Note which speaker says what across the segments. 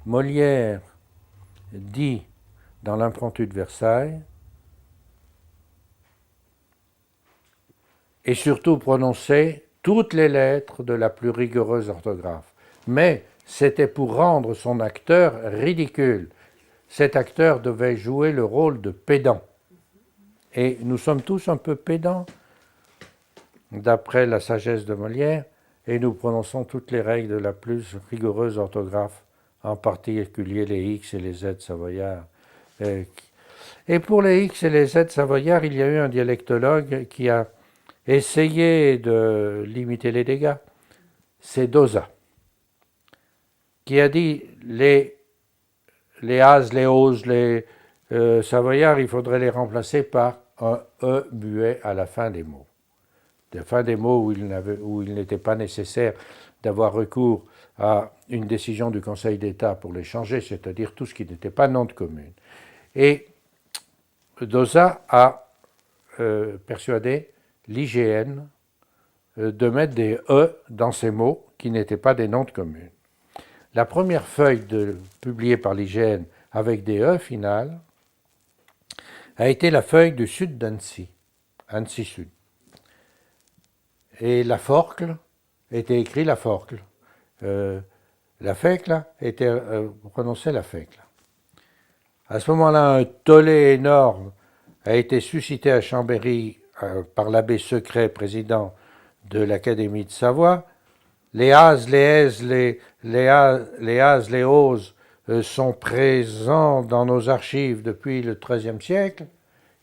Speaker 1: Molière dit dans l'impromptu de Versailles, et surtout prononçait toutes les lettres de la plus rigoureuse orthographe. Mais c'était pour rendre son acteur ridicule. Cet acteur devait jouer le rôle de pédant. Et nous sommes tous un peu pédants, d'après la sagesse de Molière, et nous prononçons toutes les règles de la plus rigoureuse orthographe, en particulier les X et les Z savoyards. Et pour les X et les Z savoyards, il y a eu un dialectologue qui a essayé de limiter les dégâts. C'est Dauzat, qui a dit les As, les Os, les Savoyards, il faudrait les remplacer par un E muet à la fin des mots. La fin des mots où il n'était pas nécessaire d'avoir recours à une décision du Conseil d'État pour les changer, c'est-à-dire tout ce qui n'était pas nom de commune. Et Dauzat a persuadé l'IGN de mettre des E dans ces mots qui n'étaient pas des noms de communes. La première feuille publiée par l'IGN avec des E finales a été la feuille du sud d'Annecy, Annecy Sud. Et la Forcle était écrit la Forcle. La Fécle était prononcée la Fécle. À ce moment-là, un tollé énorme a été suscité à Chambéry par l'abbé Secret, président de l'Académie de Savoie. Les As, les Aise, les As, les Oses sont présents dans nos archives depuis le XIIIe siècle.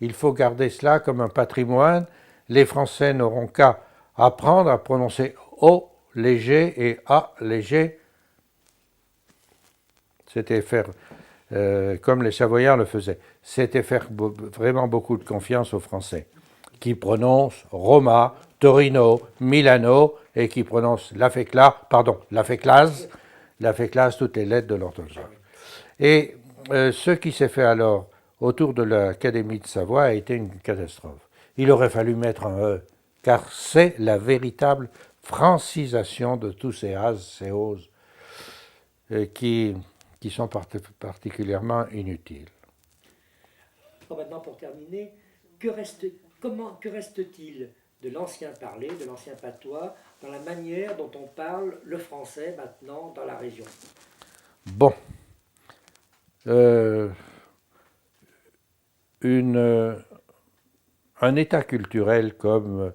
Speaker 1: Il faut garder cela comme un patrimoine. Les Français n'auront qu'à apprendre à prononcer O léger et A léger. C'était faire comme les Savoyards le faisaient. C'était faire vraiment beaucoup de confiance aux Français, qui prononcent Roma, Torino, Milano, et qui prononcent la féclase, toutes les lettres de l'orthographe. Et ce qui s'est fait alors autour de l'Académie de Savoie a été une catastrophe. Il aurait fallu mettre un E, car c'est la véritable francisation de tous ces as, ces oses, qui sont particulièrement inutiles.
Speaker 2: Maintenant, pour terminer, que reste-t-il de l'ancien parler, de l'ancien patois, dans la manière dont on parle le français maintenant dans la région?
Speaker 1: Bon. Un état culturel comme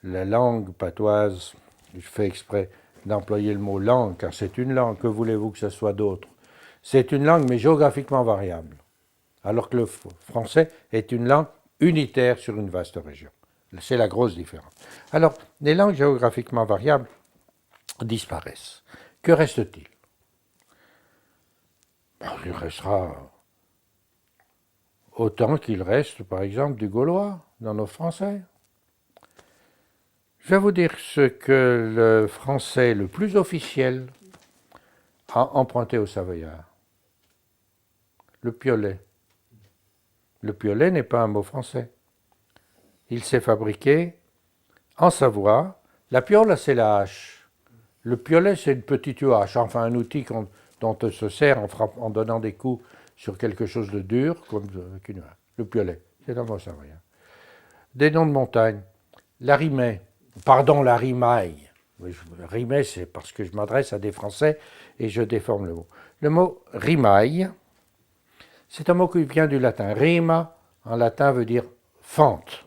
Speaker 1: la langue patoise, je fais exprès d'employer le mot langue, car c'est une langue, que voulez-vous que ce soit d'autre? C'est une langue, mais géographiquement variable, alors que le français est une langue unitaire sur une vaste région. C'est la grosse différence. Alors, les langues géographiquement variables disparaissent. Que reste-t-il? Il restera autant qu'il reste, par exemple, du gaulois dans nos français. Je vais vous dire ce que le français le plus officiel a emprunté au Savoyard. Le piolet. Le piolet n'est pas un mot français. Il s'est fabriqué en Savoie. La piole, c'est la hache. Le piolet, c'est une petite hache, enfin un outil dont on se sert en donnant des coups sur quelque chose de dur, comme avec une hache. Le piolet, c'est un mot savoyard. Des noms de montagne. La Rimaye. Pardon, la Rimaille. Rimaye, c'est parce que je m'adresse à des Français et je déforme le mot. Le mot Rimaille, c'est un mot qui vient du latin. Rima, en latin, veut dire fente.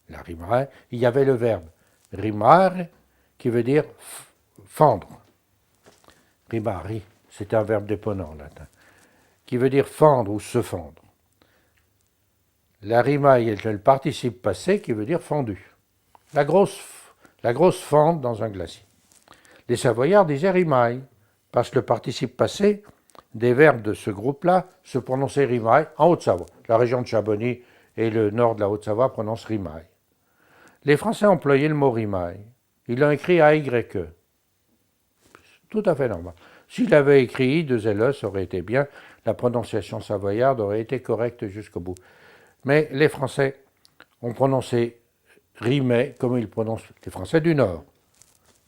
Speaker 1: La Rimaille, il y avait le verbe rimare, qui veut dire fendre. Rimari, c'est un verbe déponent en latin, qui veut dire fendre ou se fendre. La rimaille est le participe passé qui veut dire fendu. La grosse fente dans un glacier. Les Savoyards disaient rimaille, parce que le participe passé des verbes de ce groupe-là se prononçait rimaille en Haute-Savoie. La région de Chamonix et le nord de la Haute-Savoie prononcent rimaille. Les Français employaient le mot rimaille. Ils l'ont écrit A-Y-E. Tout à fait normal. S'il avait écrit I-2-L-E, ça aurait été bien. La prononciation savoyarde aurait été correcte jusqu'au bout. Mais les Français ont prononcé Rimet comme ils prononcent les Français du Nord,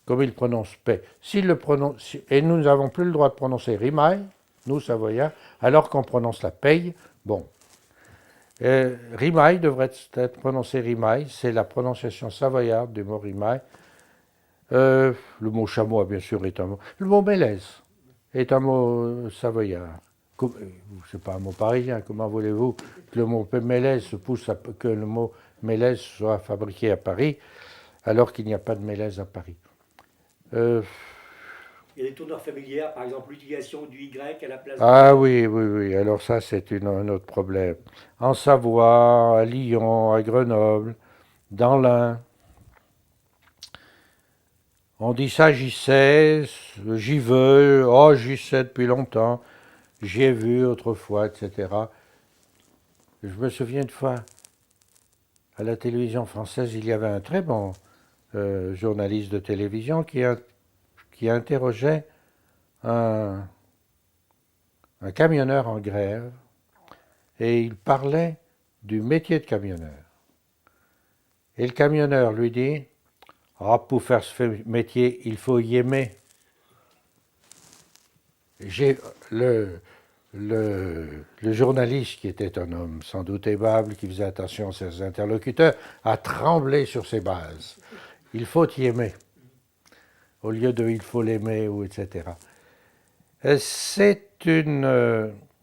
Speaker 1: comme ils prononcent paix. Et nous n'avons plus le droit de prononcer Rimaille, nous Savoyards, alors qu'on prononce la paye. Bon. Rimaille devrait être prononcé rimaille, c'est la prononciation savoyarde du mot rimaille. Le mot chamois, bien sûr, est un mot. Le mot mélèze est un mot savoyard. C'est pas un mot parisien, comment voulez-vous que le mot mélèze que le mot mélèze soit fabriqué à Paris, alors qu'il n'y a pas de mélèze à Paris.
Speaker 2: Il y a des tournures familières, par exemple l'utilisation du Y à la place
Speaker 1: Ah oui, oui, oui. Alors ça, c'est un autre problème. En Savoie, à Lyon, à Grenoble, dans l'Ain, on dit ça, j'y sais, j'y veux, oh, j'y sais depuis longtemps, j'y ai vu autrefois, etc. Je me souviens une fois, à la télévision française, il y avait un très bon journaliste de télévision qui interrogeait un camionneur en grève, et il parlait du métier de camionneur. Et le camionneur lui dit, ah, pour faire ce métier, il faut y aimer. J'ai le journaliste, qui était un homme sans doute aimable, qui faisait attention à ses interlocuteurs, a tremblé sur ses bases. Il faut y aimer, au lieu de il faut l'aimer, ou etc. C'est une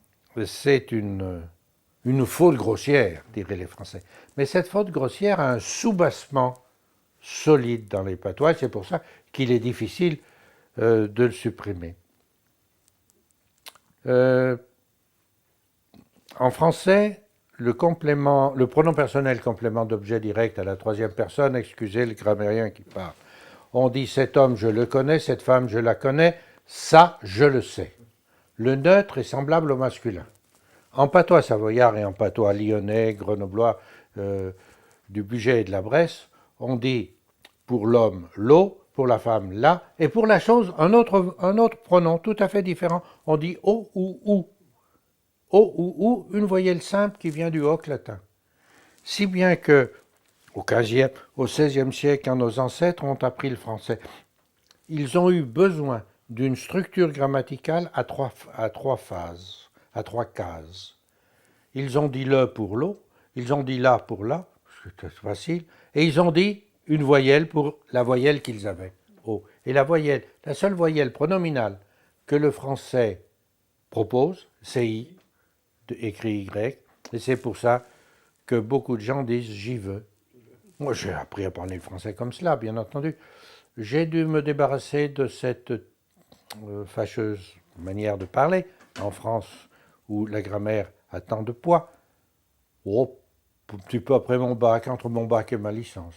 Speaker 1: faute grossière, diraient les Français. Mais cette faute grossière a un soubassement solide dans les patois, c'est pour ça qu'il est difficile de le supprimer. En français, le pronom personnel complément d'objet direct à la troisième personne, excusez le grammairien qui parle. On dit cet homme, je le connais, cette femme, je la connais, ça, je le sais. Le neutre est semblable au masculin. En patois savoyard et en patois lyonnais, grenoblois, du Bugey et de la Bresse, on dit pour l'homme l'eau, pour la femme la, et pour la chose un autre pronom tout à fait différent. On dit o ou ou. O ou ou, une voyelle simple qui vient du hoc latin. Si bien que au XVIe siècle, quand nos ancêtres ont appris le français, ils ont eu besoin d'une structure grammaticale à trois phases, à trois cases. Ils ont dit le pour l'eau, ils ont dit la pour la, c'est facile, et ils ont dit une voyelle pour la voyelle qu'ils avaient, O. Et la seule voyelle pronominale que le français propose, c'est I, écrit Y, et c'est pour ça que beaucoup de gens disent j'y veux. Moi, j'ai appris à parler le français comme cela, bien entendu. J'ai dû me débarrasser de cette fâcheuse manière de parler en France, où la grammaire a tant de poids. Oh, un petit peu après mon bac, entre mon bac et ma licence.